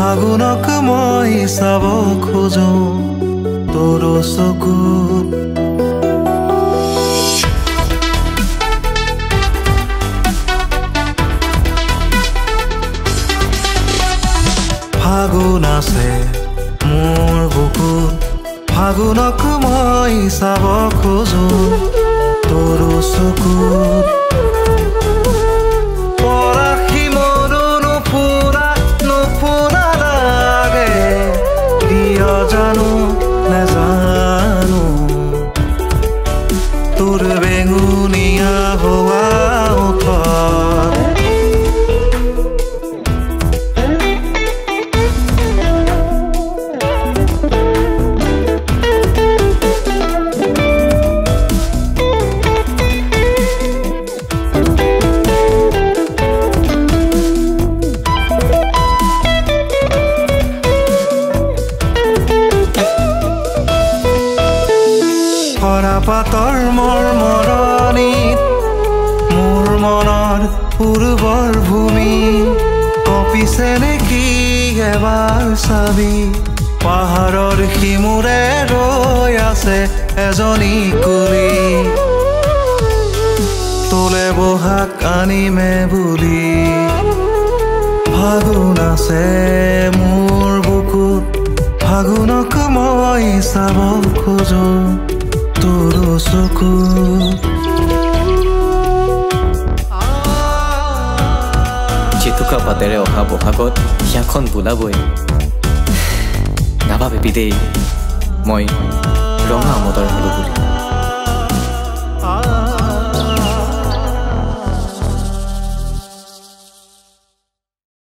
ফাগুনক মই চাব খোজো তোৰ চকুত ফাগুন আছে মোৰ বুকুত ফাগুনক মই চাব খোজো তোৰ চকুত পৰাশী মনো নুফুৰা লাগে কিয় জানো নেজানো তোৰ বেঙুনীয়া হোৱা ওঠত পাতৰ মৰমৰণিত মোৰ মনৰ পূৰ্বৰ ভূমি কঁপিছে নেকি এবাৰ চাবি পাহাৰৰ শিমূৰে ৰৈ আছে এজনী কুলি তোলে বহাগ আনিমে বুলি ফাগুন আছে মোৰ বুকুত ফাগুনক মই চাব খোজো তোৰ চকুত জেতুকা পাতেৰে অহা বহাগত হিয়াখন বোলাবই নাভাবিবি দেই মই ৰঙা আমোদৰ হলো বুলি